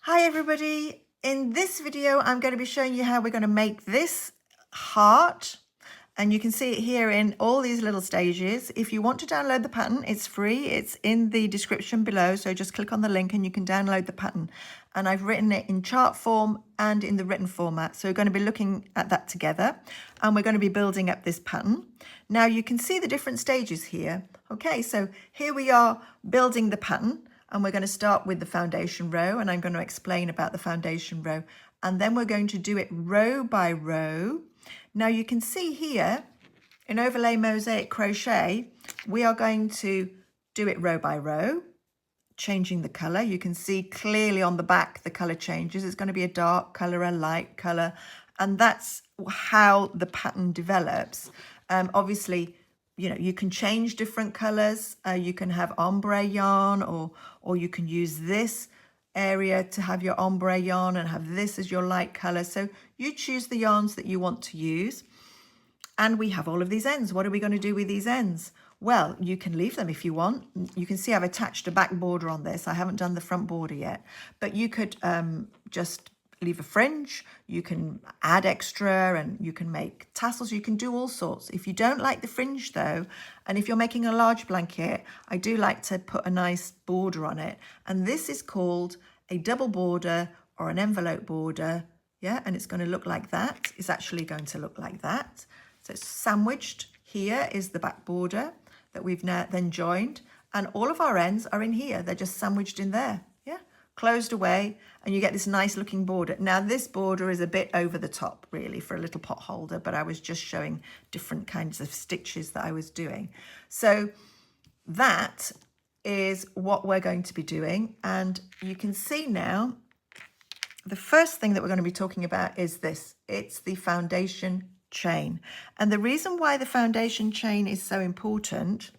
Hi everybody, in this video I'm going to be showing you how we're going to make this heart, and you can see it here in all these little stages. If you want to download the pattern, it's free, it's in the description below, so just click on the link and you can download the pattern. And I've written it in chart form and in the written format, so we're going to be looking at that together and we're going to be building up this pattern. Now you can see the different stages here. Okay, so here we are building the pattern. And we're going to start with the foundation row, and I'm going to explain about the foundation row, and then we're going to do it row by row. Now you can see here in Overlay Mosaic Crochet, we are going to do it row by row, changing the color. You can see clearly on the back the color changes. It's going to be a dark color, a light color, and that's how the pattern develops. Obviously, you know, you can change different colors. You can have ombre yarn, or you can use this area to have your ombre yarn and have this as your light color. So you choose the yarns that you want to use. And we have all of these ends. What are we going to do with these ends? Well, you can leave them if you want. You can see I've attached a back border on this. I haven't done the front border yet, but you could just leave a fringe, you can add extra, and you can make tassels, you can do all sorts. If you don't like the fringe though, and if you're making a large blanket, I do like to put a nice border on it, and this is called a double border or an envelope border. Yeah, and it's going to look like that. It's actually going to look like that. So it's sandwiched. Here is the back border that we've now then joined, and all of our ends are in here. They're just sandwiched in there. Yeah, closed away, and you get this nice looking border. Now this border is a bit over the top really for a little pot holder, but I was just showing different kinds of stitches that I was doing. So that is what we're going to be doing, and you can see now the first thing that we're going to be talking about is this. It's the foundation chain. And the reason why the foundation chain is so important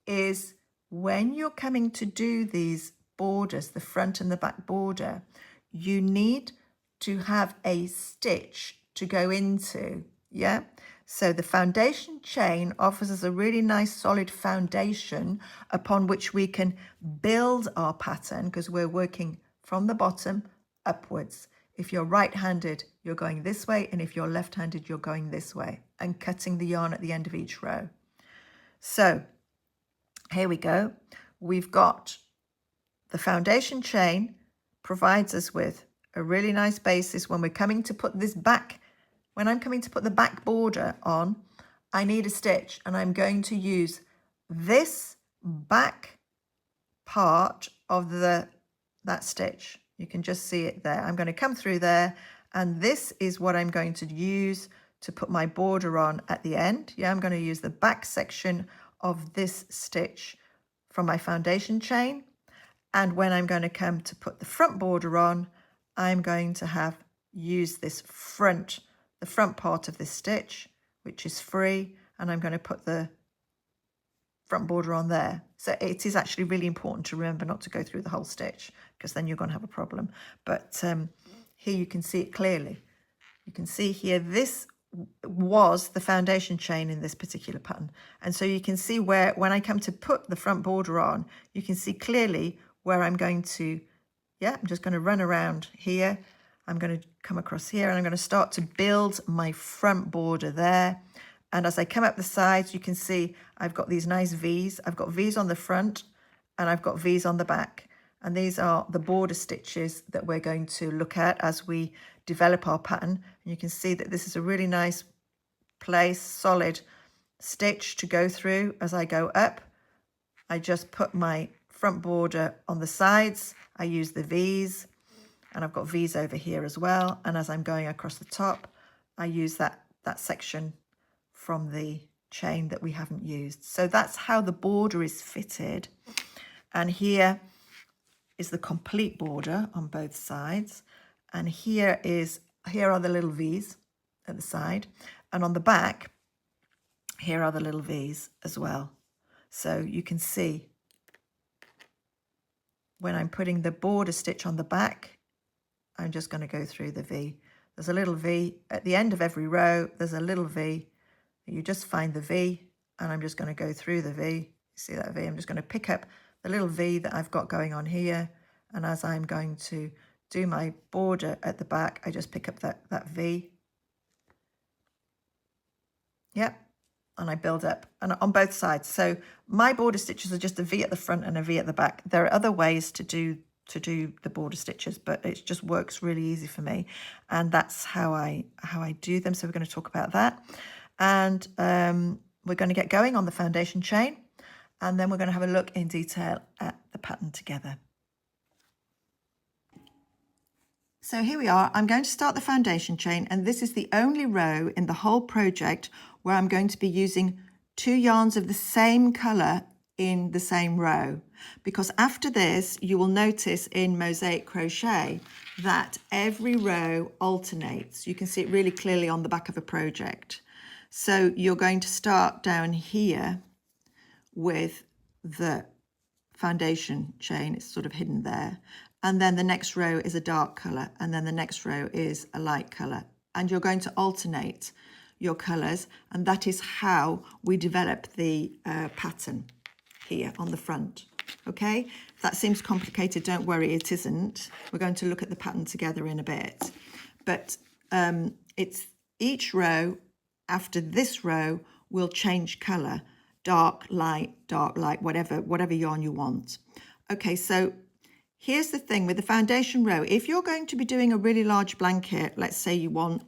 is when you're coming to do these borders, the front and the back border, you need to have a stitch to go into. Yeah, so the foundation chain offers us a really nice solid foundation upon which we can build our pattern, because we're working from the bottom upwards. If you're right-handed, you're going this way, and if you're left-handed, you're going this way, and cutting the yarn at the end of each row. So here we go. We've got the foundation chain provides us with a really nice basis when we're coming to put this back. When I'm coming to put the back border on, I need a stitch, and I'm going to use this back part of that stitch. You can just see it there. I'm going to come through there, and this is what I'm going to use to put my border on at the end. Yeah, I'm going to use the back section of this stitch from my foundation chain. And when I'm going to come to put the front border on, I'm going to use this the front part of this stitch, which is free, and I'm going to put the front border on there. So it is actually really important to remember not to go through the whole stitch, because then you're going to have a problem. But here you can see it clearly. You can see here, this was the foundation chain in this particular pattern. And so you can see where, when I come to put the front border on, you can see clearly where I'm going to, yeah, I'm just going to run around here. I'm going to come across here, and I'm going to start to build my front border there. And as I come up the sides, you can see I've got these nice V's. I've got V's on the front, and I've got V's on the back. And these are the border stitches that we're going to look at as we develop our pattern. And you can see that this is a really nice place, solid stitch to go through. As I go up, I just put my front border on the sides. I use the V's, and I've got V's over here as well. And as I'm going across the top, I use that section from the chain that we haven't used. So that's how the border is fitted. And here is the complete border on both sides. And here are the little V's at the side. And on the back, here are the little V's as well. So you can see when I'm putting the border stitch on the back, I'm just going to go through the V. There's a little V at the end of every row. There's a little V. You just find the V, and I'm just going to go through the V. See that V? I'm just going to pick up the little V that I've got going on here, and as I'm going to do my border at the back, I just pick up that V. Yep. And I build up and on both sides. So my border stitches are just a V at the front and a V at the back. There are other ways to do the border stitches, but it just works really easy for me. And that's how I do them. So we're going to talk about that. And we're going to get going on the foundation chain. And then we're going to have a look in detail at the pattern together. So here we are. I'm going to start the foundation chain, and this is the only row in the whole project where I'm going to be using 2 yarns of the same colour in the same row, because after this you will notice in Mosaic Crochet that every row alternates. You can see it really clearly on the back of a project. So you're going to start down here with the foundation chain, it's sort of hidden there, and then the next row is a dark colour, and then the next row is a light colour, and you're going to alternate your colours, and that is how we develop the pattern here on the front. Okay, if that seems complicated, don't worry, it isn't. We're going to look at the pattern together in a bit, but it's each row after this row will change colour, dark, light, whatever yarn you want. Okay, so here's the thing with the foundation row. If you're going to be doing a really large blanket, let's say you want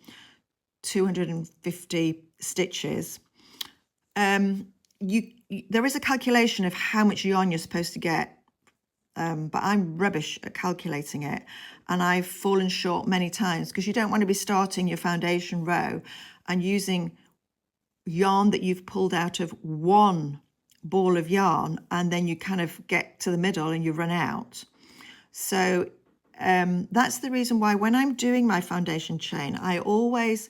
250 stitches, there is a calculation of how much yarn you're supposed to get, but I'm rubbish at calculating it, and I've fallen short many times because you don't want to be starting your foundation row and using yarn that you've pulled out of one ball of yarn, and then you kind of get to the middle and you run out. So that's the reason why when I'm doing my foundation chain, I always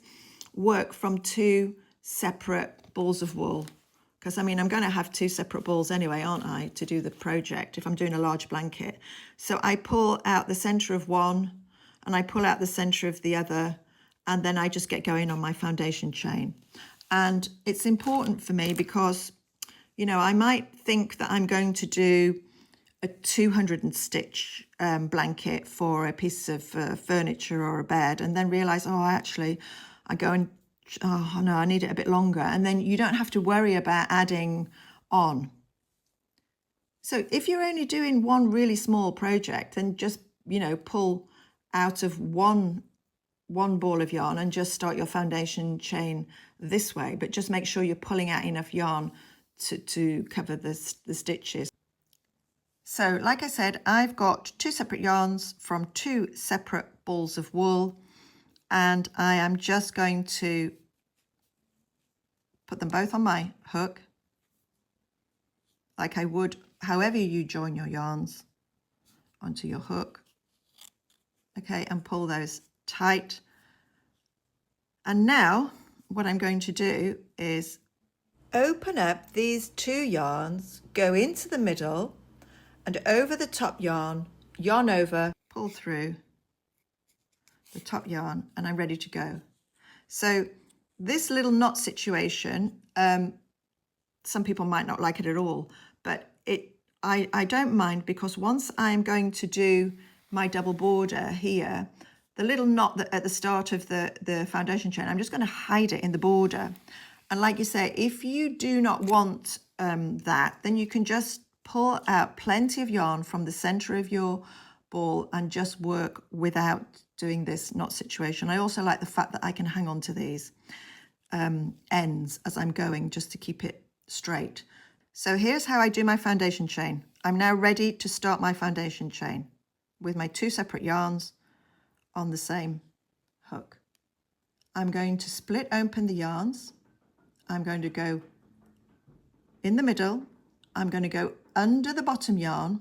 work from 2 separate balls of wool, because I mean I'm going to have 2 separate balls anyway, aren't I, to do the project if I'm doing a large blanket. So I pull out the center of one and I pull out the center of the other, and then I just get going on my foundation chain. And it's important for me because, you know, I might think that I'm going to do a 200 stitch blanket for a piece of furniture or a bed, and then realize, oh, actually, I go and, oh no, I need it a bit longer. And then you don't have to worry about adding on. So if you're only doing one really small project, then just, you know, pull out of one ball of yarn and just start your foundation chain this way, but just make sure you're pulling out enough yarn to cover the stitches. So like I said, I've got 2 separate yarns from 2 separate balls of wool, and I am just going to put them both on my hook like I would however you join your yarns onto your hook. Okay, and pull those tight. And now what I'm going to do is open up these 2 yarns, go into the middle and over the top yarn, yarn over, pull through the top yarn, and I'm ready to go. So this little knot situation, some people might not like it at all, but I don't mind, because once I'm going to do my double border here, the little knot that at the start of the foundation chain, I'm just going to hide it in the border. And like you say, if you do not want that, then you can just pull out plenty of yarn from the center of your ball and just work without doing this knot situation. I also like the fact that I can hang on to these ends as I'm going, just to keep it straight. So here's how I do my foundation chain. I'm now ready to start my foundation chain with my 2 separate yarns on the same hook. I'm going to split open the yarns. I'm going to go in the middle. I'm going to go under the bottom yarn,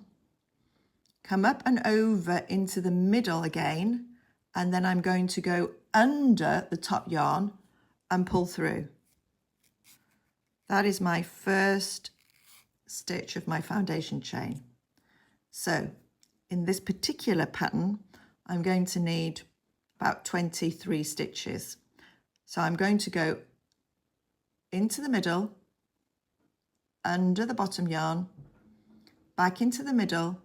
come up and over into the middle again, and then I'm going to go under the top yarn and pull through. That is my first stitch of my foundation chain. So in this particular pattern, I'm going to need about 23 stitches. So I'm going to go into the middle, under the bottom yarn, back into the middle,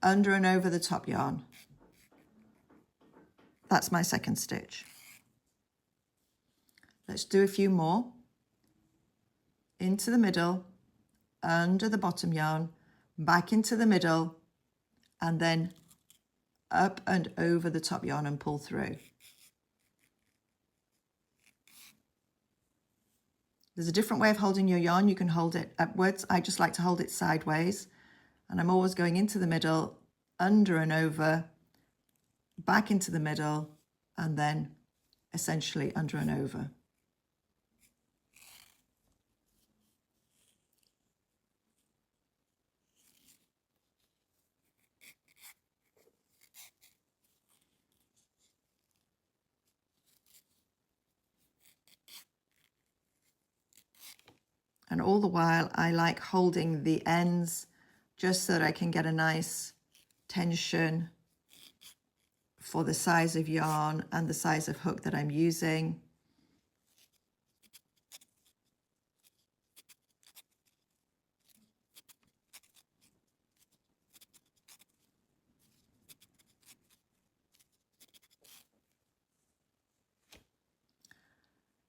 under and over the top yarn. That's my second stitch. Let's do a few more. Into the middle, under the bottom yarn, back into the middle, and then up and over the top yarn and pull through. There's a different way of holding your yarn. You can hold it upwards. I just like to hold it sideways. And I'm always going into the middle, under and over, back into the middle, and then essentially under and over. And all the while, I like holding the ends just so that I can get a nice tension for the size of yarn and the size of hook that I'm using.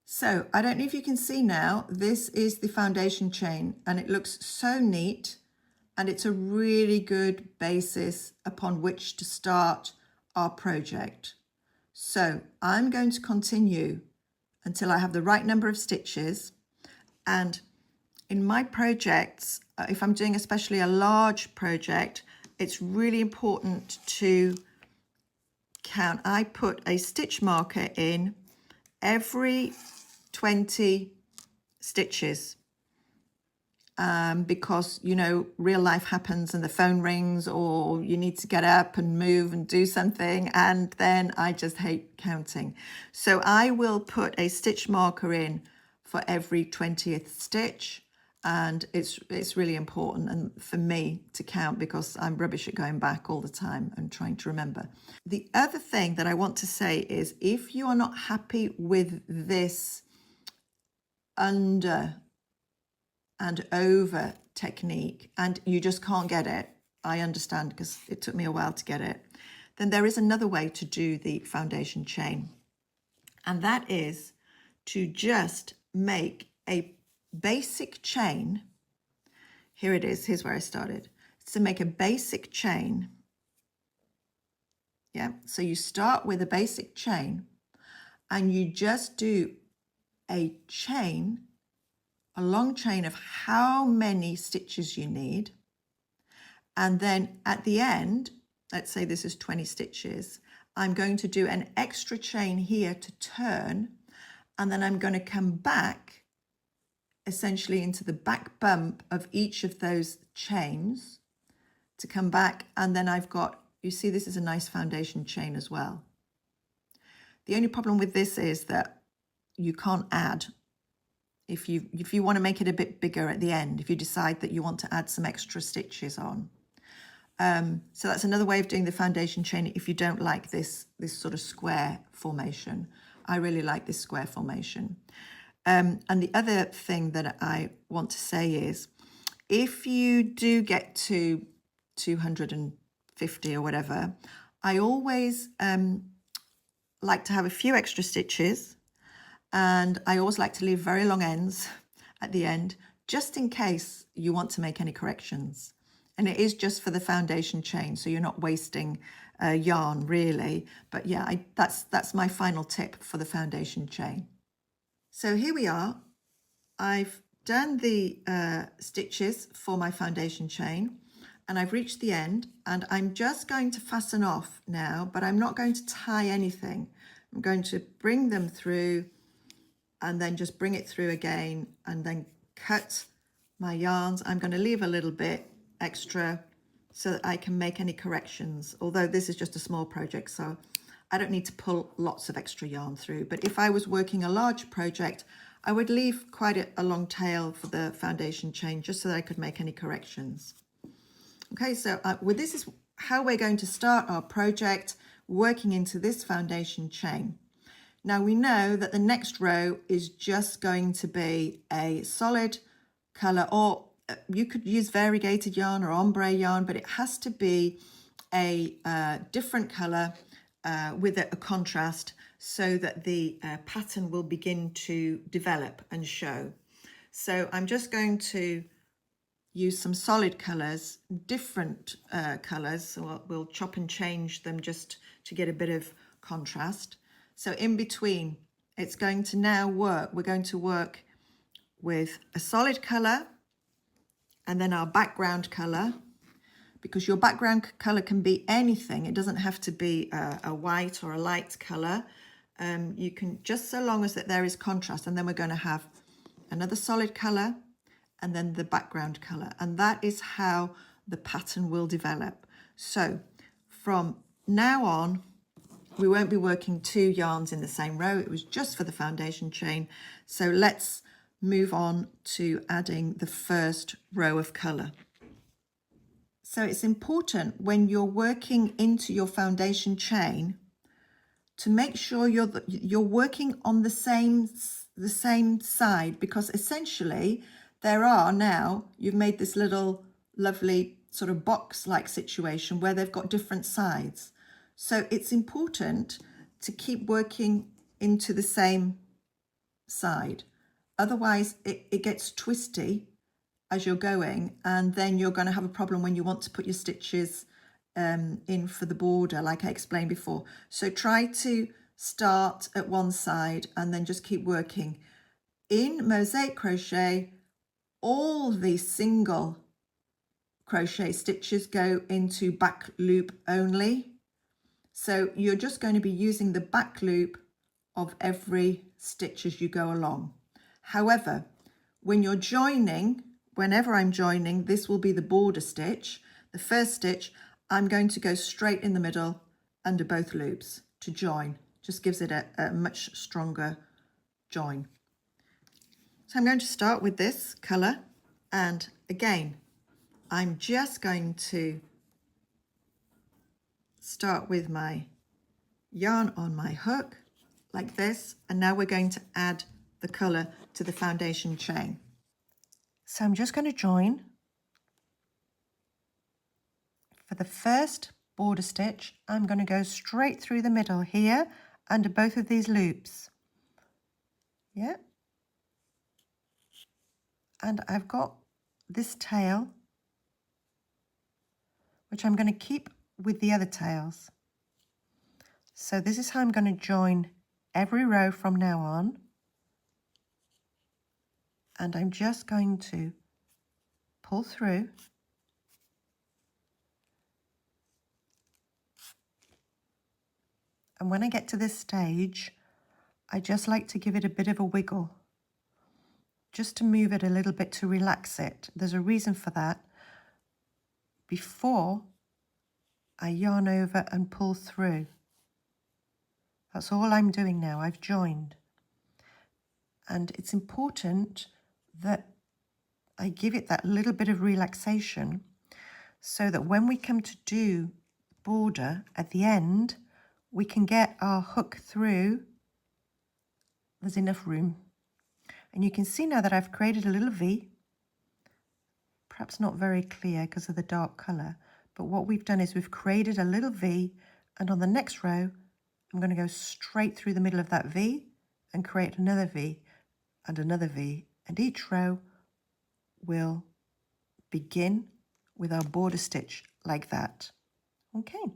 So I don't know if you can see now, this is the foundation chain and it looks so neat, and it's a really good basis upon which to start our project. So I'm going to continue until I have the right number of stitches. And in my projects, if I'm doing especially a large project, it's really important to count. I put a stitch marker in every 20 stitches because, you know, real life happens and the phone rings, or you need to get up and move and do something, and then I just hate counting. So I will put a stitch marker in for every 20th stitch, and it's really important and for me to count because I'm rubbish at going back all the time and trying to remember. The other thing that I want to say is, if you are not happy with this under and over technique and you just can't get it, I understand because it took me a while to get it, then there is another way to do the foundation chain, and that is to just make a basic chain. Here it is, here's where I started. To make a basic chain, yeah, so you start with a basic chain and you just do a chain, a long chain of how many stitches you need, and then at the end, let's say this is 20 stitches, I'm going to do an extra chain here to turn, and then I'm going to come back essentially into the back bump of each of those chains to come back, and then I've got, you see, this is a nice foundation chain as well. The only problem with this is that you can't add. If you want to make it a bit bigger at the end, if you decide that you want to add some extra stitches on. So that's another way of doing the foundation chain if you don't like this sort of square formation. I really like this square formation. And the other thing that I want to say is, if you do get to 250 or whatever, I always like to have a few extra stitches, and I always like to leave very long ends at the end, just in case you want to make any corrections. And it is just for the foundation chain, so you're not wasting yarn really. But yeah, that's my final tip for the foundation chain. So here we are. I've done the stitches for my foundation chain, and I've reached the end, and I'm just going to fasten off now, but I'm not going to tie anything. I'm going to bring them through and then just bring it through again and then cut my yarns. I'm going to leave a little bit extra so that I can make any corrections, although this is just a small project, so I don't need to pull lots of extra yarn through. But if I was working a large project, I would leave quite a long tail for the foundation chain just so that I could make any corrections. Okay, so this is how we're going to start our project, working into this foundation chain. Now we know that the next row is just going to be a solid colour, or you could use variegated yarn or ombre yarn, but it has to be a different color with a contrast so that the pattern will begin to develop and show. So I'm just going to use some solid colors, different colors. So we'll chop and change them just to get a bit of contrast. So in between, it's going to now work. We're going to work with a solid color and then our background color, because your background color can be anything. It doesn't have to be a white or a light color. You can, just so long as that there is contrast, and then we're going to have another solid color and then the background color, and that is how the pattern will develop. So from now on, we won't be working 2 yarns in the same row. It was just for the foundation chain. So let's move on to adding the first row of color. So it's important when you're working into your foundation chain to make sure you're working on the same side, because essentially there are now, you've made this little lovely sort of box-like situation where they've got different sides. So it's important to keep working into the same side. Otherwise it gets twisty as you're going, and then you're going to have a problem when you want to put your stitches in for the border, like I explained before. So try to start at one side and then just keep working. In Mosaic Crochet, all the single crochet stitches go into back loop only. So you're just going to be using the back loop of every stitch as you go along. However, when you're joining, whenever I'm joining, this will be the border stitch. The first stitch, I'm going to go straight in the middle under both loops to join. Just gives it a much stronger join. So I'm going to start with this color, and again, I'm just going to start with my yarn on my hook like this, and now we're going to add the color to the foundation chain. So I'm just going to join for the first border stitch. I'm going to go straight through the middle here under both of these loops. Yeah. And I've got this tail, which I'm going to keep with the other tails. So this is how I'm going to join every row from now on. And I'm just going to pull through. And when I get to this stage, I just like to give it a bit of a wiggle, just to move it a little bit, to relax it. There's a reason for that. Before I yarn over and pull through. That's all I'm doing now. I've joined. And it's important that I give it that little bit of relaxation so that when we come to do border at the end, we can get our hook through. There's enough room. And you can see now that I've created a little V. Perhaps not very clear because of the dark colour, but what we've done is we've created a little V, and on the next row, I'm going to go straight through the middle of that V and create another V and another V, and each row will begin with our border stitch like that. Okay.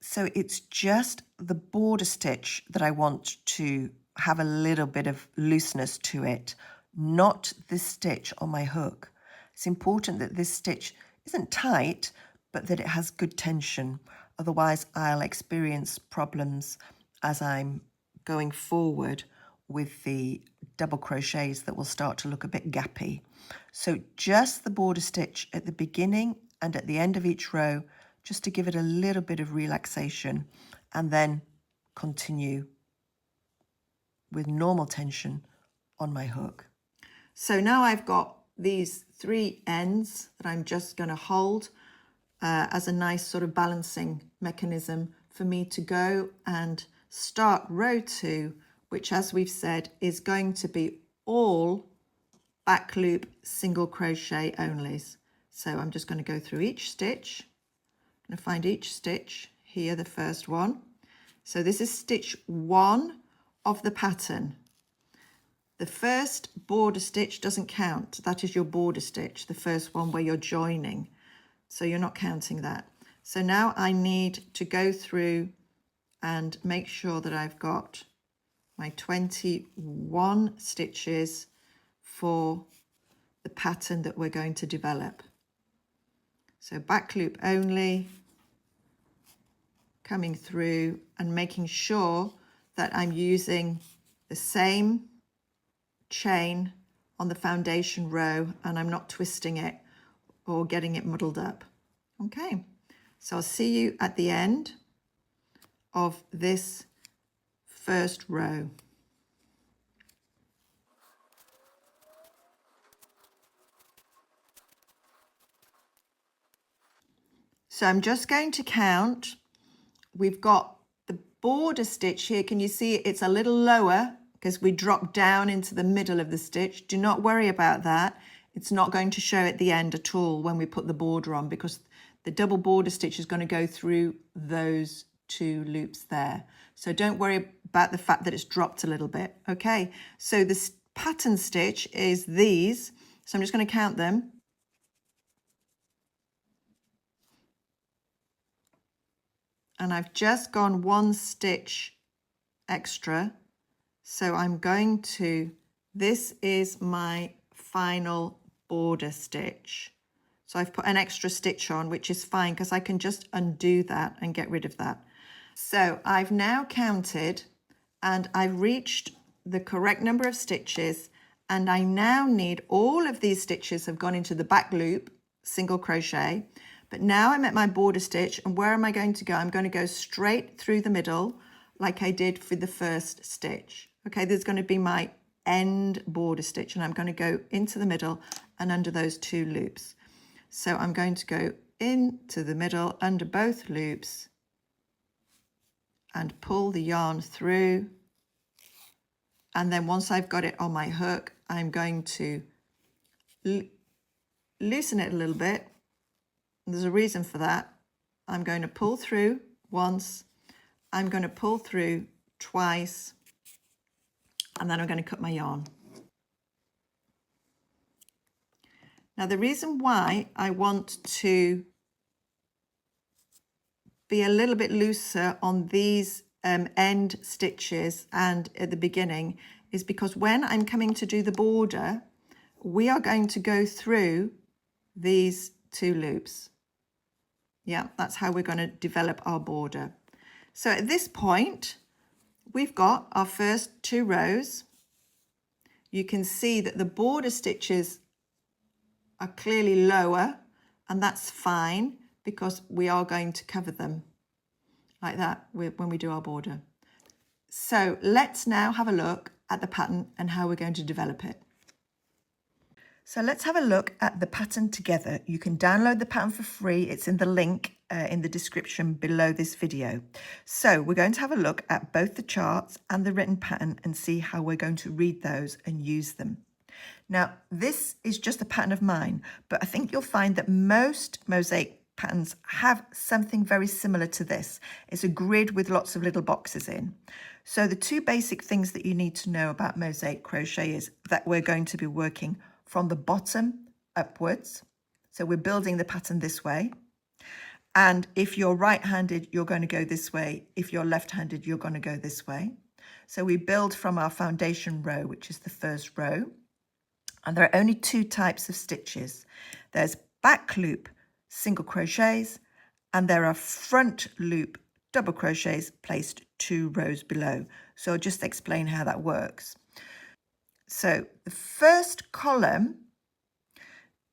So it's just the border stitch that I want to have a little bit of looseness to it, not this stitch on my hook. It's important that this stitch isn't tight, but that it has good tension. Otherwise, I'll experience problems as I'm going forward with the double crochets that will start to look a bit gappy. So just the border stitch at the beginning and at the end of each row, just to give it a little bit of relaxation, and then continue with normal tension on my hook. So now I've got these 3 ends that I'm just going to hold as a nice sort of balancing mechanism for me to go and start row 2, which, as we've said, is going to be all back loop single crochet onlys. So I'm just going to go through each stitch. I'm going to find each stitch here, the first one. So this is stitch 1 of the pattern. The first border stitch doesn't count. That is your border stitch, the first one where you're joining. So you're not counting that. So now I need to go through and make sure that I've got my 21 stitches for the pattern that we're going to develop. So back loop only, coming through and making sure that I'm using the same chain on the foundation row and I'm not twisting it or getting it muddled up. Okay, so I'll see you at the end of this first row. So I'm just going to count. We've got the border stitch here. Can you see it's a little lower because we dropped down into the middle of the stitch? Do not worry about that. It's not going to show at the end at all when we put the border on, because the double border stitch is going to go through those 2 loops there. So don't worry about the fact that it's dropped a little bit. Okay, so this pattern stitch is these. So I'm just going to count them. And I've just gone 1 stitch extra. So I'm going to, this is my final border stitch. So I've put an extra stitch on, which is fine because I can just undo that and get rid of that. So I've now counted and I've reached the correct number of stitches, and I now need, all of these stitches have gone into the back loop, single crochet, but now I'm at my border stitch, and where am I going to go? I'm going to go straight through the middle like I did for the first stitch. Okay, there's going to be my end border stitch, and I'm going to go into the middle and under those 2 loops. So I'm going to go into the middle under both loops and pull the yarn through. And then once I've got it on my hook, I'm going to loosen it a little bit. There's a reason for that. I'm going to pull through once, I'm going to pull through twice, and then I'm going to cut my yarn. Now the reason why I want to be a little bit looser on these end stitches and at the beginning is because when I'm coming to do the border, we are going to go through these 2 loops. Yeah, that's how we're going to develop our border. So at this point, we've got our first 2 rows. You can see that the border stitches are clearly lower, and that's fine because we are going to cover them like that when we do our border. So let's now have a look at the pattern and how we're going to develop it. So let's have a look at the pattern together. You can download the pattern for free. It's in the link in the description below this video. So we're going to have a look at both the charts and the written pattern and see how we're going to read those and use them. Now, this is just a pattern of mine, but I think you'll find that most mosaic patterns have something very similar to this. It's a grid with lots of little boxes in. So the 2 basic things that you need to know about mosaic crochet is that we're going to be working from the bottom upwards. So we're building the pattern this way. And if you're right-handed, you're going to go this way. If you're left-handed, you're going to go this way. So we build from our foundation row, which is the first row. And there are only 2 types of stitches. There's back loop single crochets, and there are front loop double crochets placed 2 rows below. So I'll just explain how that works. So the first column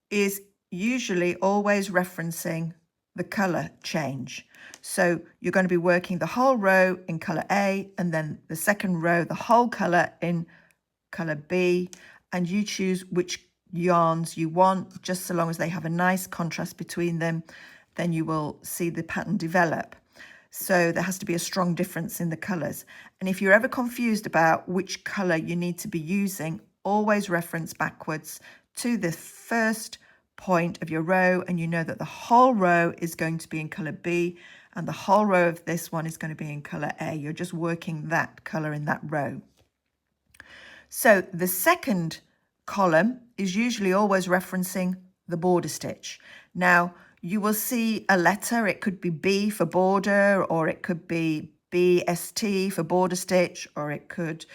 is usually always referencing the colour change. So you're going to be working the whole row in colour A, and then the second row, the whole colour in colour B, and you choose which yarns you want, just so long as they have a nice contrast between them, then you will see the pattern develop. So there has to be a strong difference in the colours. And if you're ever confused about which colour you need to be using, always reference backwards to the first point of your row, and you know that the whole row is going to be in color B and the whole row of this one is going to be in color A. You're just working that color in that row. So the second column is usually always referencing the border stitch. Now you will see a letter. It could be B for border, or it could be BST for border stitch, or it could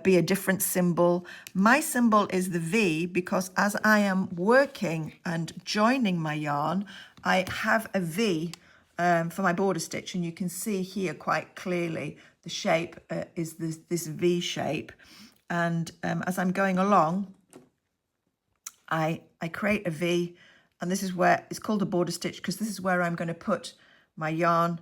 be a different symbol. My symbol is the V because as I am working and joining my yarn, I have a V for my border stitch, and you can see here quite clearly the shape is this V shape. And as I'm going along, I create a V, and this is where it's called a border stitch because this is where I'm going to put my yarn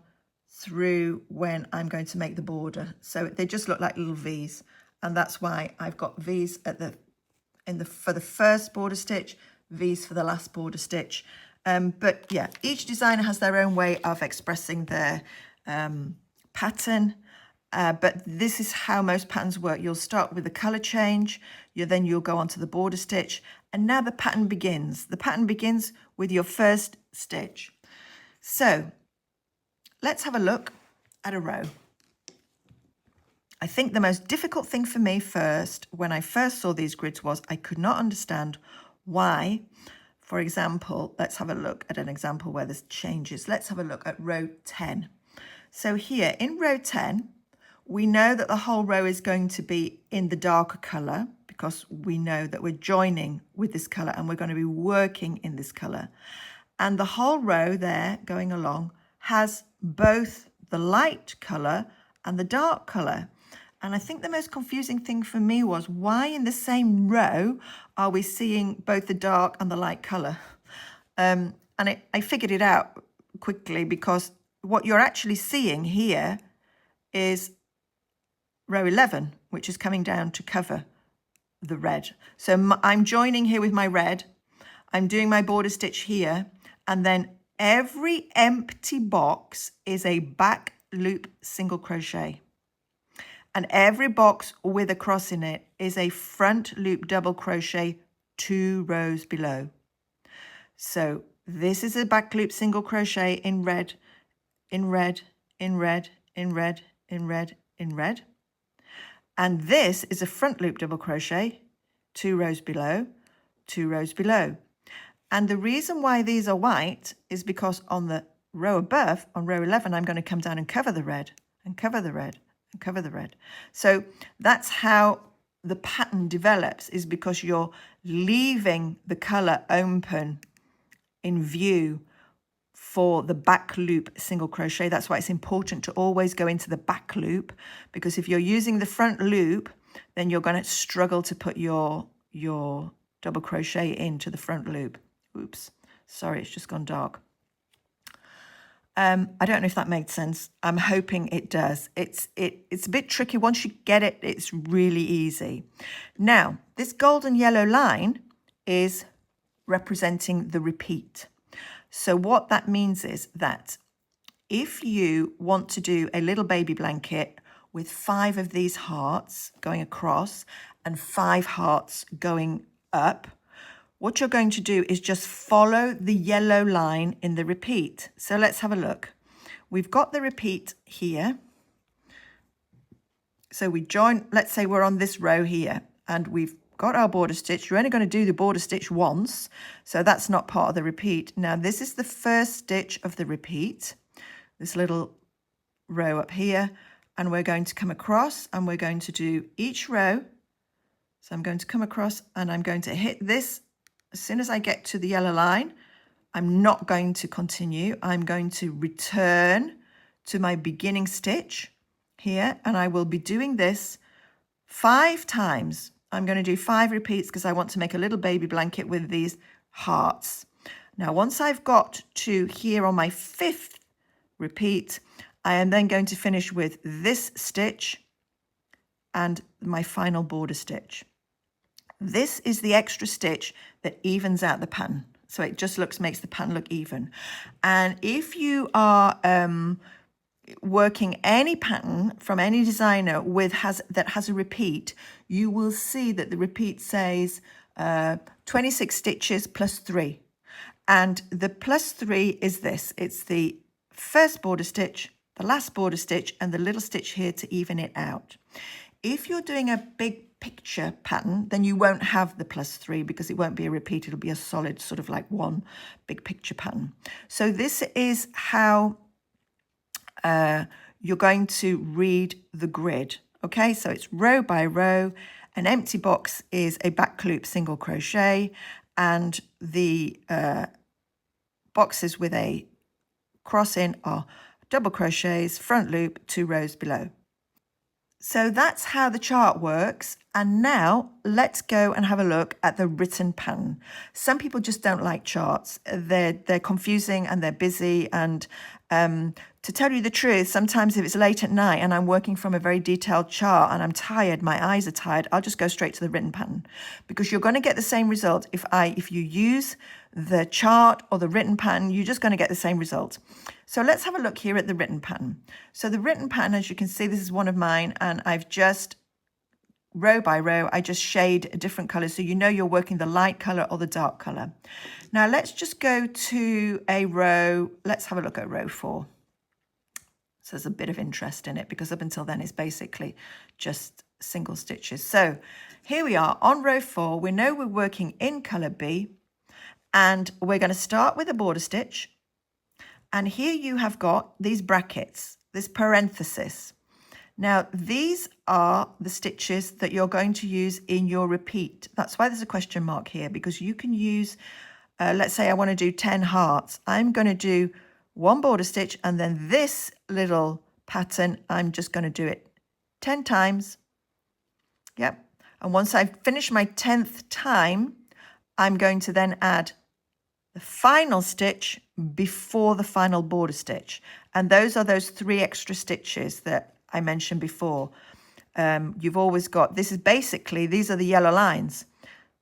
through when I'm going to make the border. So they just look like little V's, and that's why I've got V's at for the first border stitch, V's for the last border stitch. But yeah, each designer has their own way of expressing their pattern. But this is how most patterns work. You'll start with the color change, then you'll go on to the border stitch, and now the pattern begins. The pattern begins with your first stitch. So let's have a look at a row. I think the most difficult thing for me first, when I first saw these grids, was I could not understand why. For example, let's have a look at an example where there's changes. Let's have a look at row 10. So here in row 10, we know that the whole row is going to be in the darker color because we know that we're joining with this color and we're going to be working in this color. And the whole row there going along has both the light color and the dark color. And I think the most confusing thing for me was why in the same row are we seeing both the dark and the light color? And I figured it out quickly because what you're actually seeing here is row 11, which is coming down to cover the red. So I'm joining here with my red. I'm doing my border stitch here, and then every empty box is a back loop single crochet. And every box with a cross in it is a front loop double crochet 2 rows below. So this is a back loop single crochet in red, in red, in red, in red, in red, in red. And this is a front loop double crochet 2 rows below, 2 rows below. And the reason why these are white is because on the row above, on row 11, I'm going to come down and cover the red and cover the red and cover the red. So that's how the pattern develops, is because you're leaving the color open in view for the back loop single crochet. That's why it's important to always go into the back loop, because if you're using the front loop, then you're going to struggle to put your double crochet into the front loop. Oops, sorry, it's just gone dark. I don't know if that made sense. I'm hoping it does. It's a bit tricky. Once you get it, it's really easy. Now, this golden yellow line is representing the repeat. So what that means is that if you want to do a little baby blanket with 5 of these hearts going across and 5 hearts going up, what you're going to do is just follow the yellow line in the repeat. So let's have a look. We've got the repeat here. So we join, let's say we're on this row here, and we've got our border stitch. You're only going to do the border stitch once, so that's not part of the repeat. Now this is the first stitch of the repeat, this little row up here, and we're going to come across and we're going to do each row. So I'm going to come across and I'm going to hit this. As soon as I get to the yellow line, I'm not going to continue. I'm going to return to my beginning stitch here, and I will be doing this 5 times. I'm going to do 5 repeats because I want to make a little baby blanket with these hearts. Now, once I've got to here on my 5th repeat, I am then going to finish with this stitch and my final border stitch. This is the extra stitch that evens out the pattern. So it just makes the pattern look even. And if you are working any pattern from any designer that has a repeat, you will see that the repeat says 26 stitches plus 3. And the +3 is this. It's the first border stitch, the last border stitch, and the little stitch here to even it out. If you're doing a big picture pattern, then you won't have the +3 because it won't be a repeat. It'll be a solid sort of like one big picture pattern. So this is how you're going to read the grid. Okay, so it's row by row. An empty box is a back loop single crochet, and the boxes with a cross in are double crochets, front loop, 2 rows below. So that's how the chart works. And now let's go and have a look at the written pattern. Some people just don't like charts. They're confusing and they're busy. And to tell you the truth, sometimes if it's late at night and I'm working from a very detailed chart and I'm tired, my eyes are tired, I'll just go straight to the written pattern, because you're going to get the same result. If you use the chart or the written pattern, you're just going to get the same result. So let's have a look here at the written pattern. So the written pattern, as you can see, this is one of mine, and I've just row by row, I just shade a different color, so you know you're working the light color or the dark color. Now let's just go to a row. Let's have a look at row 4. So there's a bit of interest in it, because up until then it's basically just single stitches. So here we are on row 4. We know we're working in color B, and we're going to start with a border stitch. And here you have got these brackets, this parenthesis. Now, these are the stitches that you're going to use in your repeat. That's why there's a question mark here, because you can use, let's say I want to do 10 hearts. I'm going to do 1 border stitch, and then this little pattern, I'm just going to do it 10 times. Yep. And once I've finished my 10th time, I'm going to then add the final stitch before the final border stitch. And those are those 3 extra stitches that I mentioned before. You've always got, this is basically, these are the yellow lines.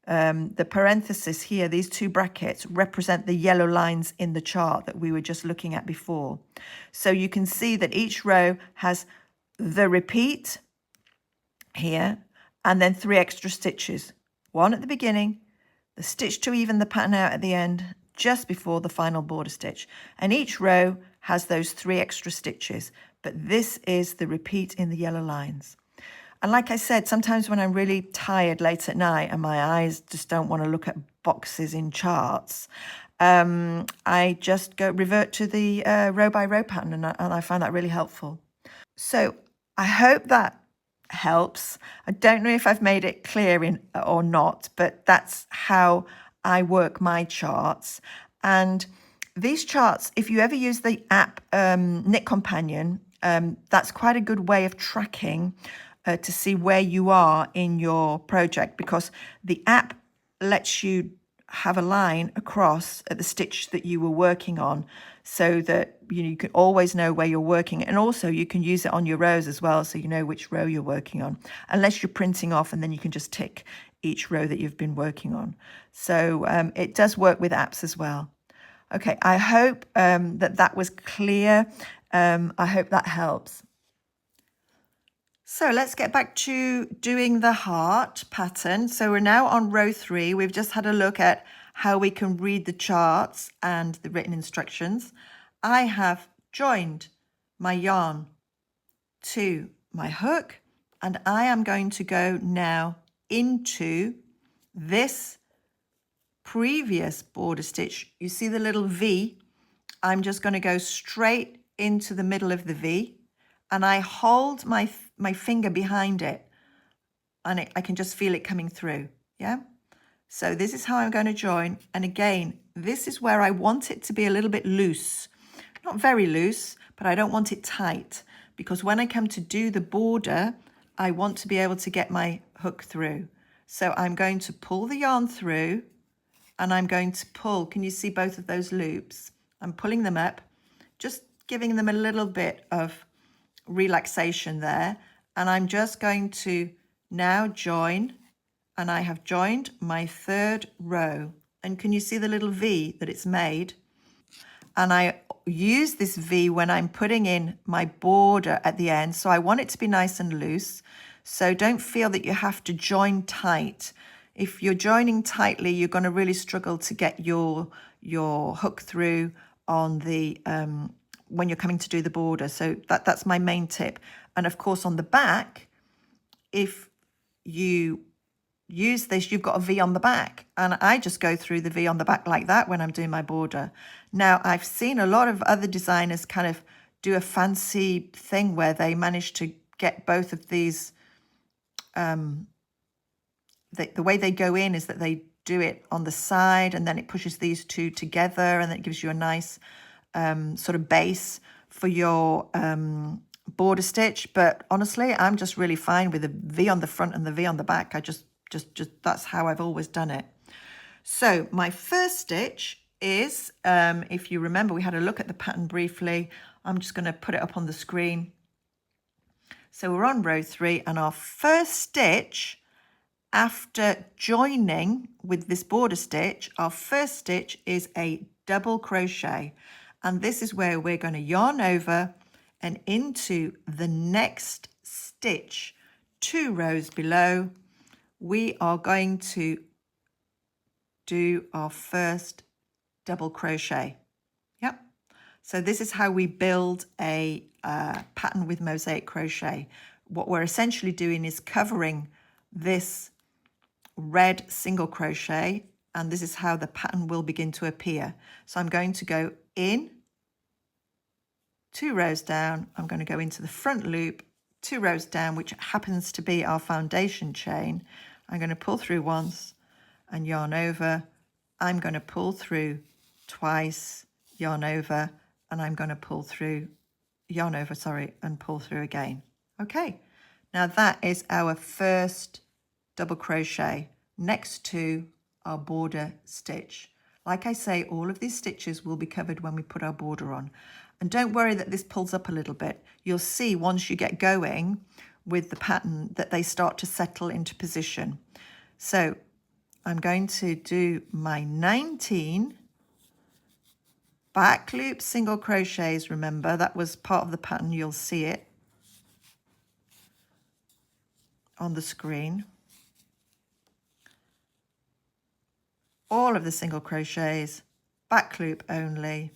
The parenthesis here, these 2 brackets represent the yellow lines in the chart that we were just looking at before. So you can see that each row has the repeat here, and then 3 extra stitches. 1 at the beginning, the stitch to even the pattern out at the end, just before the final border stitch. And each row has those 3 extra stitches, but this is the repeat in the yellow lines. And like I said, sometimes when I'm really tired late at night and my eyes just don't want to look at boxes in charts, I just revert to the row by row pattern, and I find that really helpful. So I hope that helps. I don't know if I've made it clear or not, but that's how I work my charts. And these charts, if you ever use the app Knit Companion, that's quite a good way of tracking to see where you are in your project, because the app lets you have a line across at the stitch that you were working on, so that you can always know where you're working. And also you can use it on your rows as well, so you know which row you're working on, unless you're printing off, and then you can just tick each row that you've been working on. So it does work with apps as well. Okay, I hope that was clear. I hope that helps. So let's get back to doing the heart pattern. So we're now on row 3. We've just had a look at how we can read the charts and the written instructions. I have joined my yarn to my hook, and I am going to go now into this previous border stitch. You see the little V? I'm just going to go straight into the middle of the V, and I hold my finger behind it, and I can just feel it coming through. Yeah. So this is how I'm going to join. And again, this is where I want it to be a little bit loose, not very loose, but I don't want it tight, because when I come to do the border, I want to be able to get my hook through. So I'm going to pull the yarn through, and I'm going to pull. Can you see both of those loops? I'm pulling them up, just giving them a little bit of relaxation there. And I'm just going to now join, and I have joined my 3rd row. And can you see the little V that it's made? And I use this V when I'm putting in my border at the end. So I want it to be nice and loose. So don't feel that you have to join tight. If you're joining tightly, you're going to really struggle to get your your hook through on the when you're coming to do the border. So that's my main tip. And of course on the back, if you use this, you've got a V on the back, and I just go through the V on the back like that when I'm doing my border. Now I've seen a lot of other designers kind of do a fancy thing where they manage to get both of these. The way they go in is that they do it on the side, and then it pushes these two together, and then it gives you a nice sort of base for your border stitch. But honestly, I'm just really fine with the V on the front and the V on the back. I just that's how I've always done it. So my first stitch is, if you remember, we had a look at the pattern briefly. I'm just going to put it up on the screen. So we're on row 3, and our first stitch after joining with this border stitch, our first stitch is a double crochet, and this is where we're going to yarn over and into the next stitch 2 rows below. We are going to do our first double crochet. Yep. So this is how we build a pattern with Mosaic Crochet. What we're essentially doing is covering this red single crochet, and this is how the pattern will begin to appear. So I'm going to go in 2 rows down, I'm going to go into the front loop 2 rows down, which happens to be our foundation chain. I'm going to pull through once and yarn over. I'm going to pull through twice, yarn over, and I'm going to pull through, yarn over, sorry, and pull through again. Okay, now that is our first double crochet next to our border stitch. Like I say, all of these stitches will be covered when we put our border on. And don't worry that this pulls up a little bit. You'll see once you get going with the pattern that they start to settle into position. So I'm going to do my 19 back loop single crochets. Remember, that was part of the pattern. You'll see it on the screen. All of the single crochets, back loop only.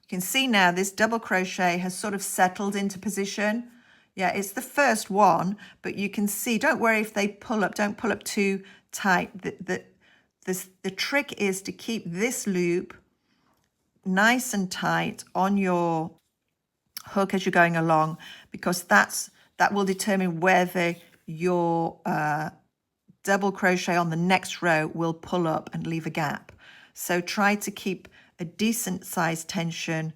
You can see now this double crochet has sort of settled into position. Yeah, it's the first one, but you can see, don't worry if they pull up, don't pull up too tight. The trick is to keep this loop nice and tight on your hook as you're going along, because that will determine whether your double crochet on the next row will pull up and leave a gap. So try to keep a decent size tension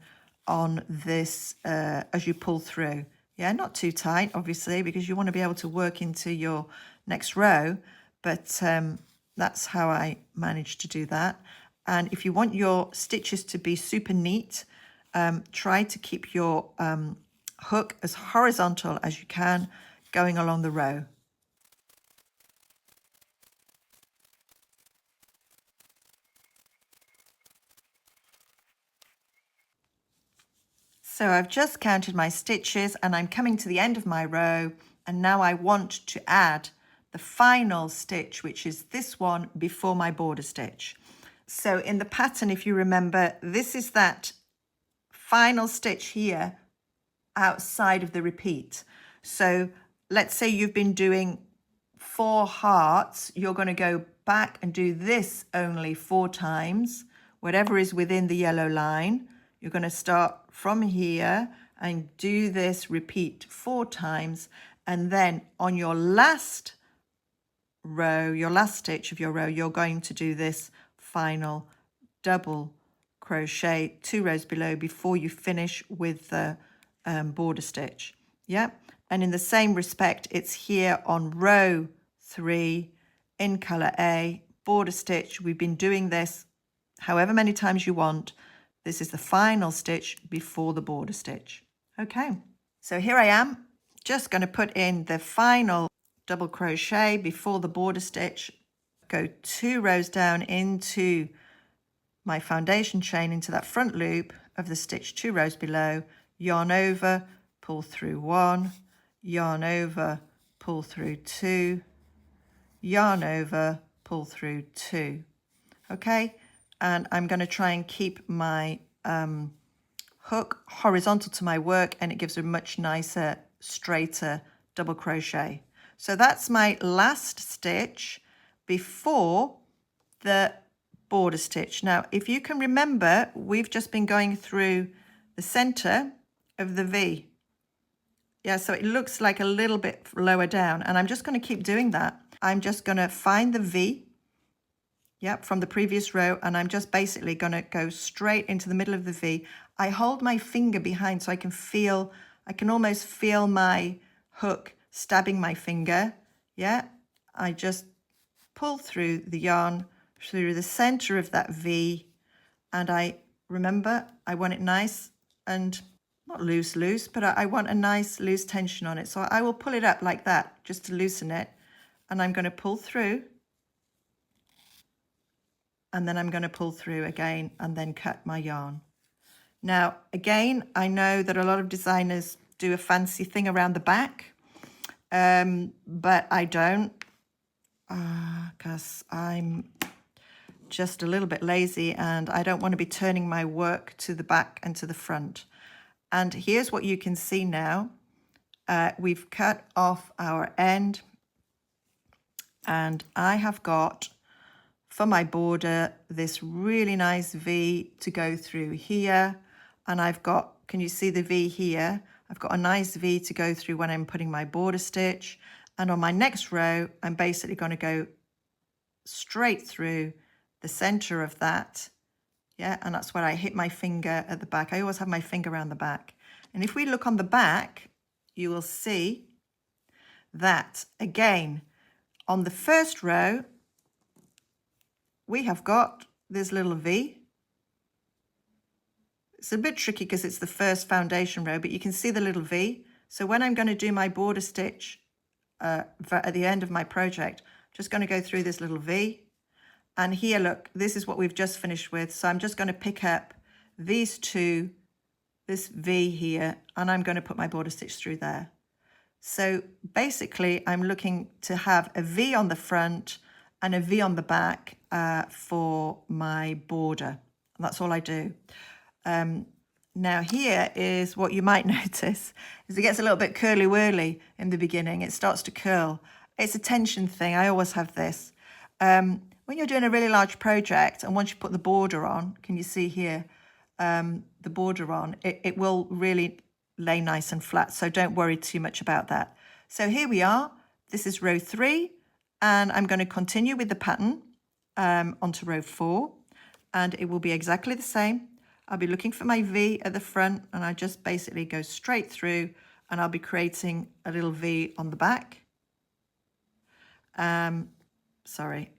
on this as you pull through. Yeah, not too tight, obviously, because you want to be able to work into your next row, but that's how I managed to do that. And if you want your stitches to be super neat, try to keep your hook as horizontal as you can going along the row. So I've just counted my stitches and I'm coming to the end of my row, and now I want to add the final stitch, which is this one before my border stitch. So in the pattern, if you remember, this is that final stitch here outside of the repeat. So let's say you've been doing 4 hearts, you're going to go back and do this only 4 times, whatever is within the yellow line. You're going to start from here and do this repeat 4 times, and then on your last row, your last stitch of your row, you're going to do this final double crochet 2 rows below before you finish with the border stitch. Yeah, and in the same respect, it's here on row 3 in color A, border stitch. We've been doing this however many times you want. This is the final stitch before the border stitch. Okay, so here I am, just going to put in the final double crochet before the border stitch, go 2 rows down into my foundation chain, into that front loop of the stitch 2 rows below, yarn over, pull through 1, yarn over, pull through 2, yarn over, pull through 2. Okay, and I'm going to try and keep my hook horizontal to my work, and it gives a much nicer, straighter double crochet. So that's my last stitch before the border stitch. Now, if you can remember, we've just been going through the center of the V. Yeah, so it looks like a little bit lower down, and I'm just going to keep doing that. I'm just going to find the V, yep, from the previous row, and I'm just basically going to go straight into the middle of the V. I hold my finger behind so I can almost feel my hook stabbing my finger. Yeah, I just pull through the yarn through the center of that V, and I want it nice and not loose, but I want a nice loose tension on it. So I will pull it up like that just to loosen it, and I'm going to pull through, and then I'm going to pull through again and then cut my yarn. Now, again, I know that a lot of designers do a fancy thing around the back, but I don't, because I'm just a little bit lazy and I don't want to be turning my work to the back and to the front. And here's what you can see now. We've cut off our end, and I have got, for my border, this really nice V to go through here. And I've got, can you see the V here? I've got a nice V to go through when I'm putting my border stitch. And on my next row, I'm basically going to go straight through the center of that. Yeah, and that's where I hit my finger at the back. I always have my finger around the back. And if we look on the back, you will see that, again, on the first row, we have got this little V. It's a bit tricky because it's the first foundation row, but you can see the little V. So when I'm going to do my border stitch at the end of my project, I'm just going to go through this little V. And here, look, this is what we've just finished with. So I'm just going to pick up these two, this V here, and I'm going to put my border stitch through there. So basically, I'm looking to have a V on the front and a V on the back for my border. And that's all I do. Now here is what you might notice, is it gets a little bit curly-whirly in the beginning. It starts to curl. It's a tension thing. I always have this. When you're doing a really large project, and once you put the border on, can you see here, the border on, it will really lay nice and flat. So don't worry too much about that. So here we are. This is row 3, and I'm going to continue with the pattern onto row 4, and it will be exactly the same. I'll be looking for my V at the front, and I just basically go straight through, and I'll be creating a little V on the back. Sorry.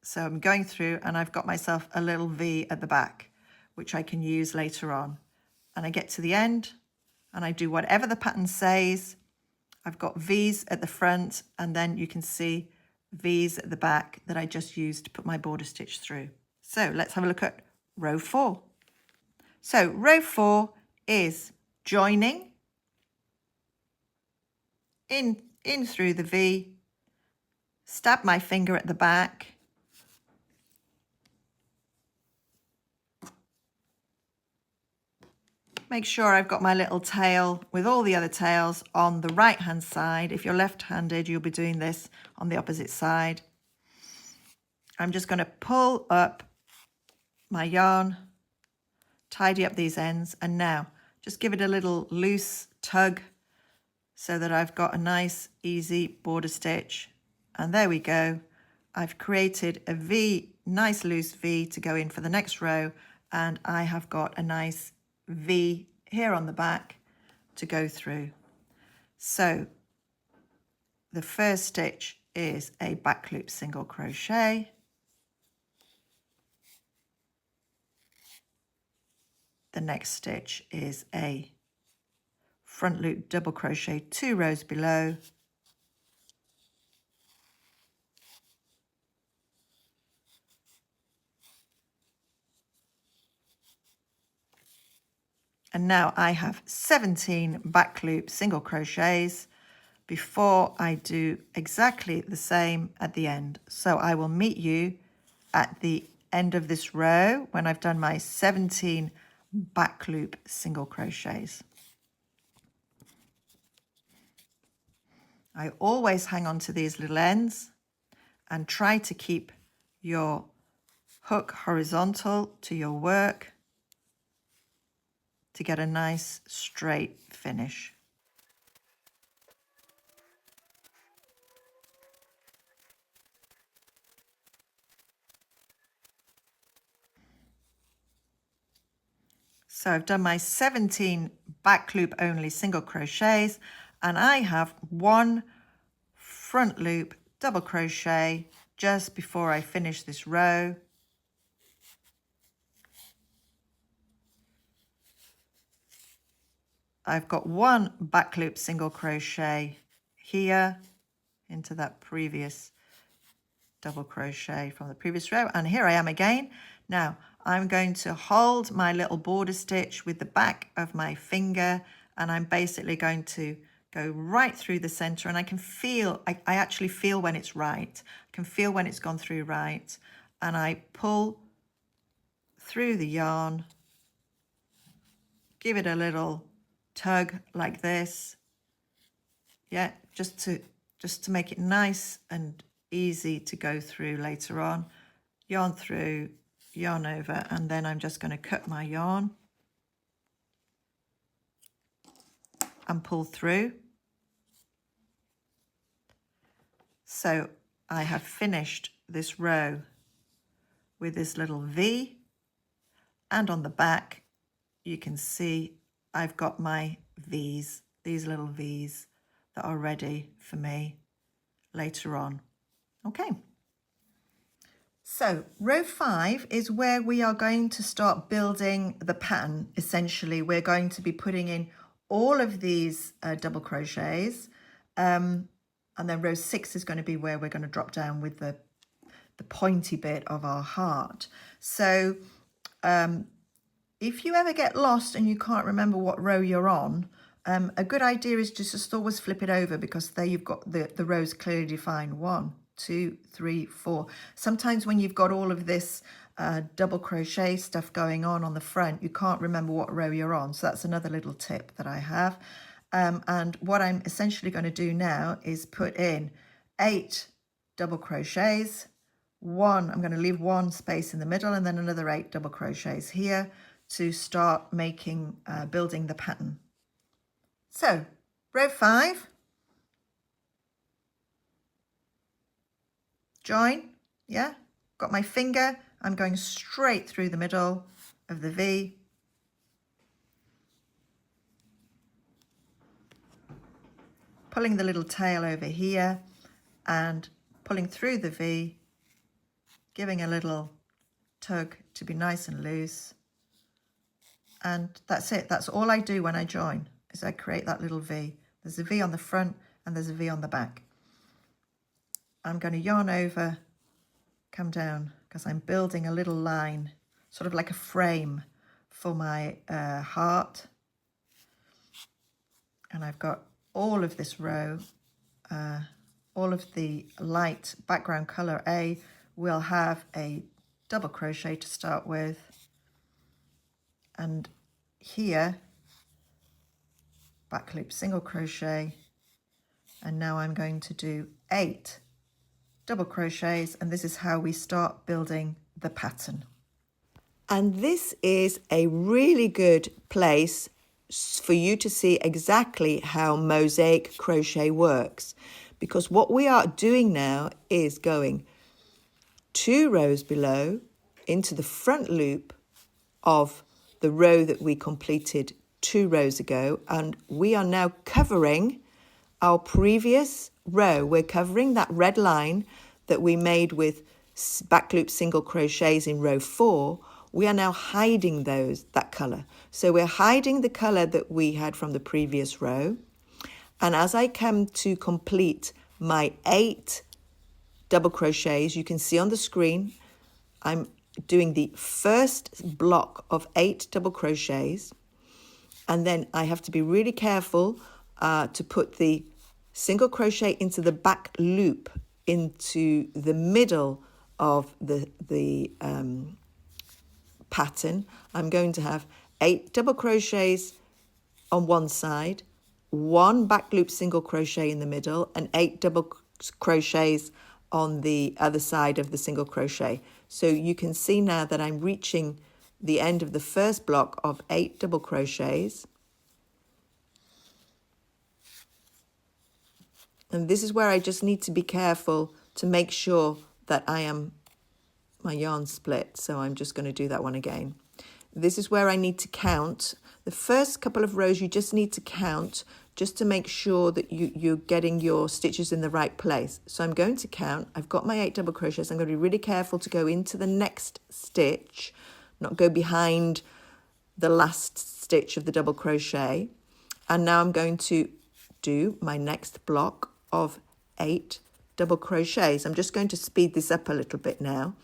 So I'm going through, and I've got myself a little V at the back, which I can use later on. And I get to the end, and I do whatever the pattern says. I've got V's at the front, and then you can see V's at the back that I just used to put my border stitch through. So let's have a look at row 4. So row 4 is joining in through the V, stab my finger at the back, make sure I've got my little tail with all the other tails on the right hand side. If you're left-handed, you'll be doing this on the opposite side. I'm just going to pull up my yarn, tidy up these ends, and now just give it a little loose tug so that I've got a nice easy border stitch. And there we go. I've created a V, nice loose V to go in for the next row, and I have got a nice V here on the back to go through. So the first stitch is a back loop single crochet. The next stitch is a front loop double crochet 2 rows below. And now I have 17 back loop single crochets before I do exactly the same at the end. So I will meet you at the end of this row when I've done my 17 back loop single crochets. I always hang on to these little ends and try to keep your hook horizontal to your work to get a nice straight finish. So I've done my 17 back loop only single crochets, and I have one front loop double crochet just before I finish this row. I've got one back loop single crochet here into that previous double crochet from the previous row, and here I am again. Now I'm going to hold my little border stitch with the back of my finger, and I'm basically going to go right through the center, and I can feel, I actually feel when it's right. I can feel when it's gone through right, and I pull through the yarn, give it a little tug like this. Yeah, just to make it nice and easy to go through later on. Yarn through, yarn over, and then I'm just going to cut my yarn and pull through. So I have finished this row with this little V, and on the back you can see I've got my V's, these little V's that are ready for me later on. Okay. So row 5 is where we are going to start building the pattern. Essentially, we're going to be putting in all of these double crochets, and then row 6 is going to be where we're going to drop down with the pointy bit of our heart. So if you ever get lost and you can't remember what row you're on, a good idea is just always flip it over, because there you've got the rows clearly defined. 1, 2, 3, 4. Sometimes when you've got all of this double crochet stuff going on the front, you can't remember what row you're on. So that's another little tip that I have. And what I'm essentially going to do now is put in 8 double crochets. I'm going to leave 1 space in the middle, and then another 8 double crochets here to start making, building the pattern. So row 5, join, yeah, got my finger, I'm going straight through the middle of the V, pulling the little tail over here and pulling through the V, giving a little tug to be nice and loose, and that's it. That's all I do when I join, is I create that little V. There's a V on the front and there's a V on the back. I'm going to yarn over, come down, because I'm building a little line, sort of like a frame for my heart. And I've got all of this row, all of the light background color A will have a double crochet to start with. And here, back loop single crochet, and now I'm going to do 8 double crochets, and this is how we start building the pattern. And this is a really good place for you to see exactly how Mosaic Crochet works, because what we are doing now is going 2 rows below into the front loop of the row that we completed 2 rows ago, and we are now covering our previous row. We're covering that red line that we made with back loop single crochets in row 4. We are now hiding that colour. So we're hiding the colour that we had from the previous row. And as I come to complete my 8 double crochets, you can see on the screen, I'm doing the first block of 8 double crochets. And then I have to be really careful to put the single crochet into the back loop into the middle of the pattern. I'm going to have 8 double crochets on one side, 1 back loop single crochet in the middle, and 8 double crochets on the other side of the single crochet. So you can see now that I'm reaching the end of the first block of 8 double crochets. And this is where I just need to be careful to make sure that my yarn split. So I'm just going to do that one again. This is where I need to count. The first couple of rows you just need to count just to make sure that you're getting your stitches in the right place. So I'm going to count. I've got my 8 double crochets. I'm going to be really careful to go into the next stitch, not go behind the last stitch of the double crochet. And now I'm going to do my next block of 8 double crochets. I'm just going to speed this up a little bit now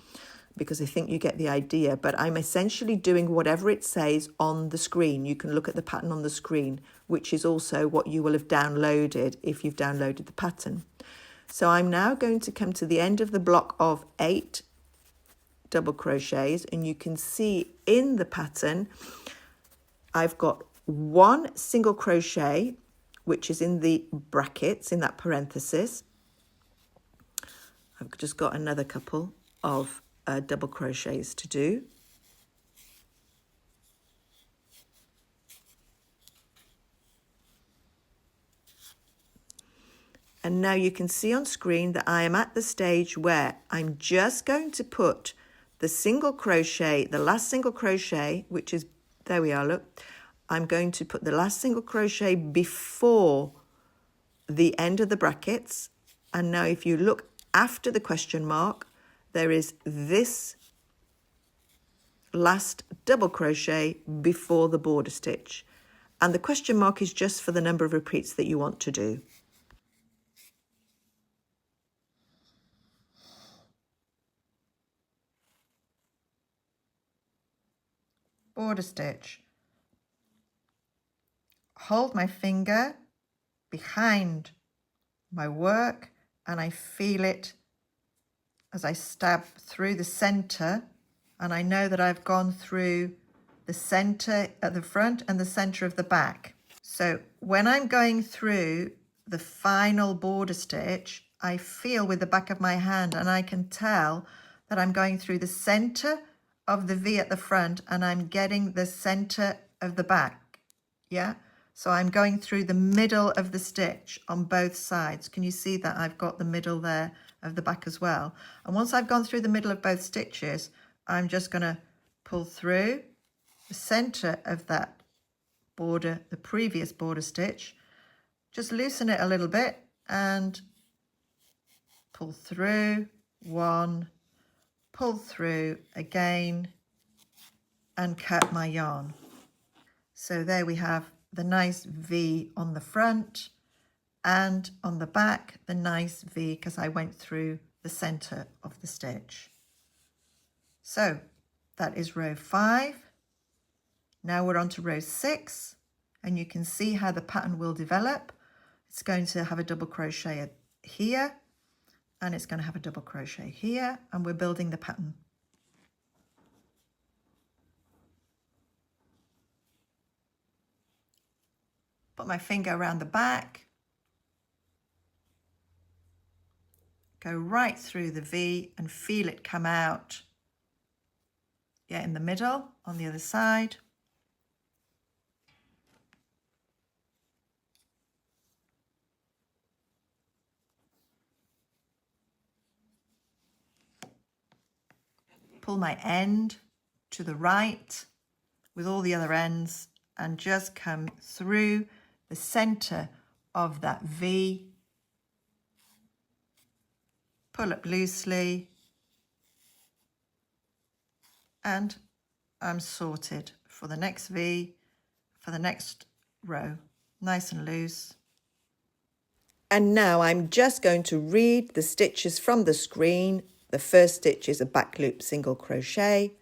because I think you get the idea, but I'm essentially doing whatever it says on the screen. You can look at the pattern on the screen, which is also what you will have downloaded if you've downloaded the pattern. So I'm now going to come to the end of the block of 8 double crochets, and you can see in the pattern I've got 1 single crochet, which is in the brackets, in that parenthesis. I've just got another couple of double crochets to do. And now you can see on screen that I am at the stage where I'm just going to put the single crochet, the last single crochet, which is, there we are, look. I'm going to put the last single crochet before the end of the brackets. And now if you look after the question mark, there is this last double crochet before the border stitch. And the question mark is just for the number of repeats that you want to do. Border stitch. Hold my finger behind my work and I feel it as I stab through the center, and I know that I've gone through the center at the front and the center of the back. So when I'm going through the final border stitch, I feel with the back of my hand and I can tell that I'm going through the center of the V at the front and I'm getting the center of the back. Yeah. So I'm going through the middle of the stitch on both sides. Can you see that I've got the middle there of the back as well? And once I've gone through the middle of both stitches, I'm just going to pull through the center of that border, the previous border stitch, just loosen it a little bit and pull through one, pull through again and cut my yarn. So there we have the nice V on the front, and on the back the nice V because I went through the center of the stitch. So that is row 5. Now we're on to row 6, and you can see how the pattern will develop. It's going to have a double crochet here, and it's going to have a double crochet here, and we're building the pattern. Put my finger around the back, go right through the V and feel it come out. Yeah, in the middle on the other side. Pull my end to the right with all the other ends and just come through the center of that V. Pull up loosely and I'm sorted for the next V, for the next row, nice and loose. And now I'm just going to read the stitches from the screen. The first stitch is a back loop single crochet,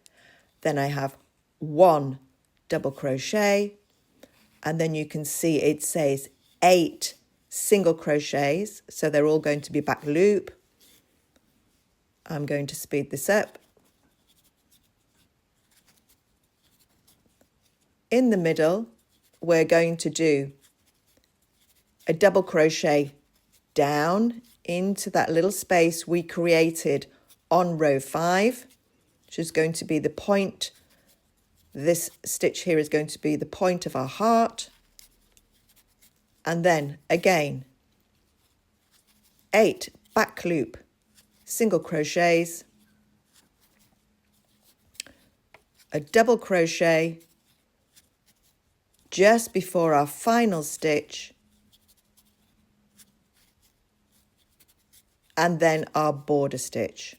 then I have 1 double crochet, and then you can see it says 8 single crochets, so they're all going to be back loop. I'm going to speed this up. In the middle, we're going to do a double crochet down into that little space we created on row 5, which is going to be the point. This stitch here is going to be the point of our heart. And then again, 8 back loop single crochets, a double crochet just before our final stitch, and then our border stitch.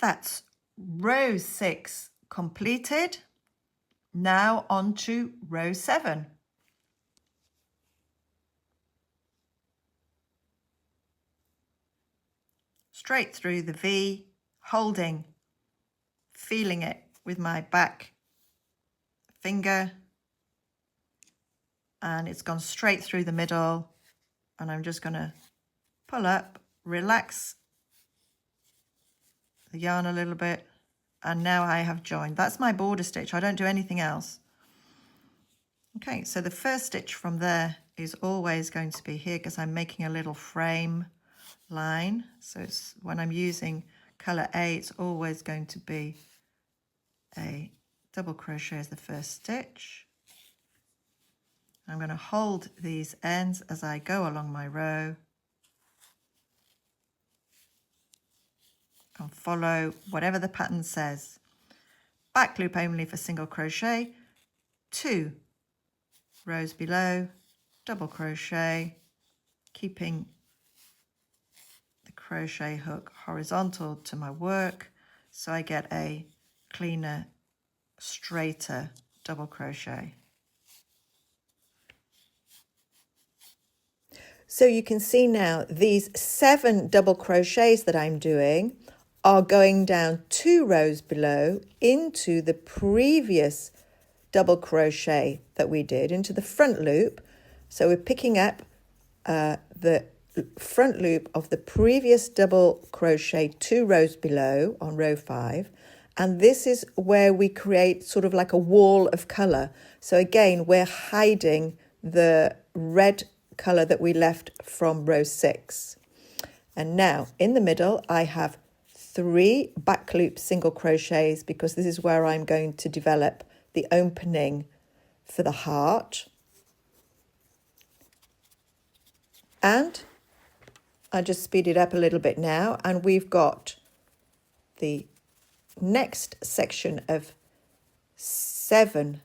That's row 6 completed. Now on to row 7. Straight through the V, holding, feeling it with my back finger, and it's gone straight through the middle, and I'm just going to pull up, relax the yarn a little bit, and now I have joined. That's my border stitch. I don't do anything else. Okay, so the first stitch from there is always going to be here because I'm making a little frame line. So it's, when I'm using color A, it's always going to be a double crochet as the first stitch. I'm going to hold these ends as I go along my row and follow whatever the pattern says. Back loop only for single crochet, 2 rows below, double crochet, keeping the crochet hook horizontal to my work so I get a cleaner, straighter double crochet. So you can see now these 7 double crochets that I'm doing are going down 2 rows below into the previous double crochet that we did, into the front loop. So we're picking up the front loop of the previous double crochet 2 rows below on row 5, and this is where we create sort of like a wall of colour. So again, we're hiding the red colour that we left from row 6. And now in the middle I have 3 back loop single crochets because this is where I'm going to develop the opening for the heart. And I just speed it up a little bit now, and we've got the next section of 7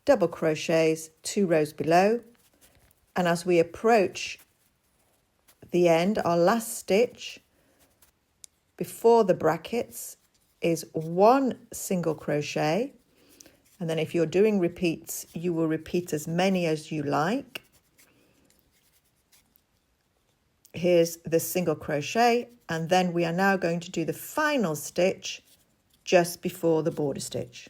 double crochets 2 rows below, and as we approach the end, our last stitch before the brackets is 1 single crochet, and then if you're doing repeats, you will repeat as many as you like. Here's the single crochet, and then we are now going to do the final stitch just before the border stitch.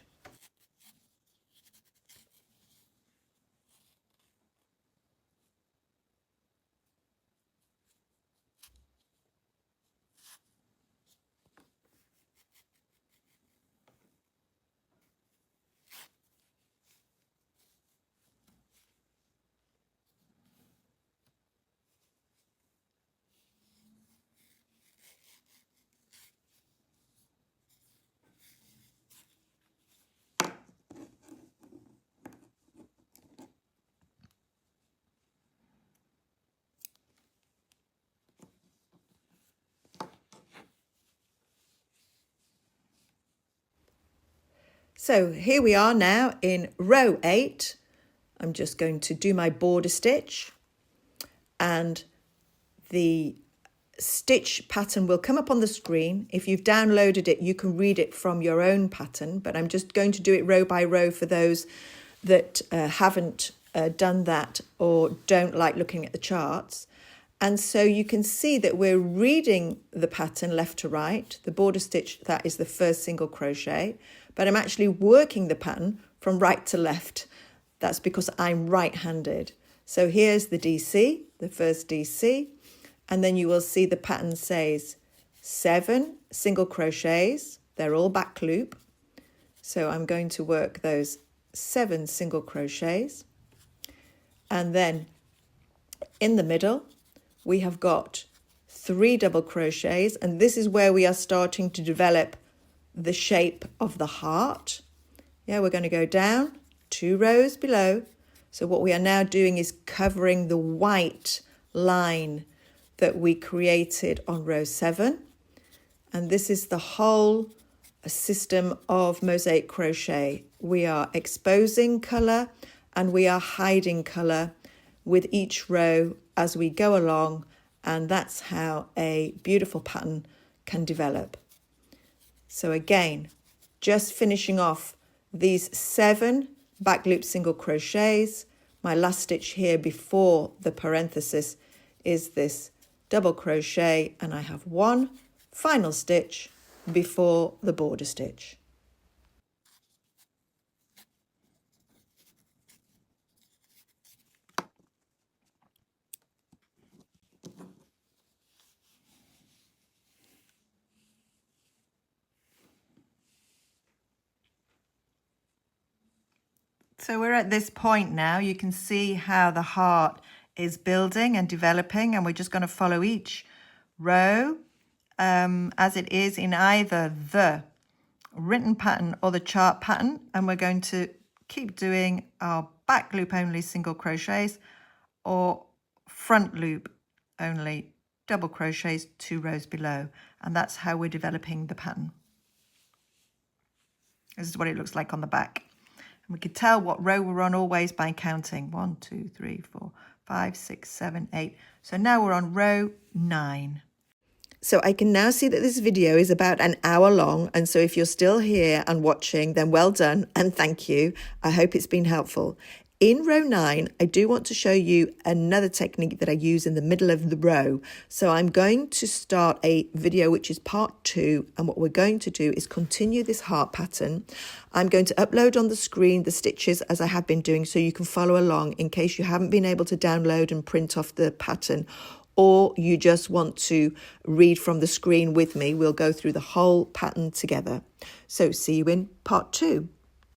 So here we are now in row 8. I'm just going to do my border stitch, and the stitch pattern will come up on the screen. If you've downloaded it, you can read it from your own pattern, but I'm just going to do it row by row for those that haven't done that or don't like looking at the charts. And so you can see that we're reading the pattern left to right. The border stitch, that is the first single crochet, but I'm actually working the pattern from right to left. That's because I'm right-handed. So here's the DC, the first DC, and then you will see the pattern says 7 single crochets. They're all back loop. So I'm going to work those 7 single crochets. And then in the middle, we have got 3 double crochets, and this is where we are starting to develop the shape of the heart. Yeah, we're going to go down 2 rows below. So what we are now doing is covering the white line that we created on row 7. And this is the whole system of mosaic crochet. We are exposing colour and we are hiding colour with each row as we go along, and that's how a beautiful pattern can develop. So again, just finishing off these 7 back loop single crochets. My last stitch here before the parenthesis is this double crochet, and I have 1 final stitch before the border stitch. So we're at this point now. You can see how the heart is building and developing, and we're just going to follow each row as it is in either the written pattern or the chart pattern, and we're going to keep doing our back loop only single crochets or front loop only double crochets 2 rows below, and that's how we're developing the pattern. This is what it looks like on the back. We could tell what row we're on always by counting 1, 2, 3, 4, 5, 6, 7, 8. So now we're on row 9. So I can now see that this video is about an hour long. And so if you're still here and watching, then well done and thank you. I hope it's been helpful. In row 9, I do want to show you another technique that I use in the middle of the row. So I'm going to start a video which is part 2, and what we're going to do is continue this heart pattern. I'm going to upload on the screen the stitches as I have been doing so you can follow along in case you haven't been able to download and print off the pattern, or you just want to read from the screen with me. We'll go through the whole pattern together. So see you in part 2.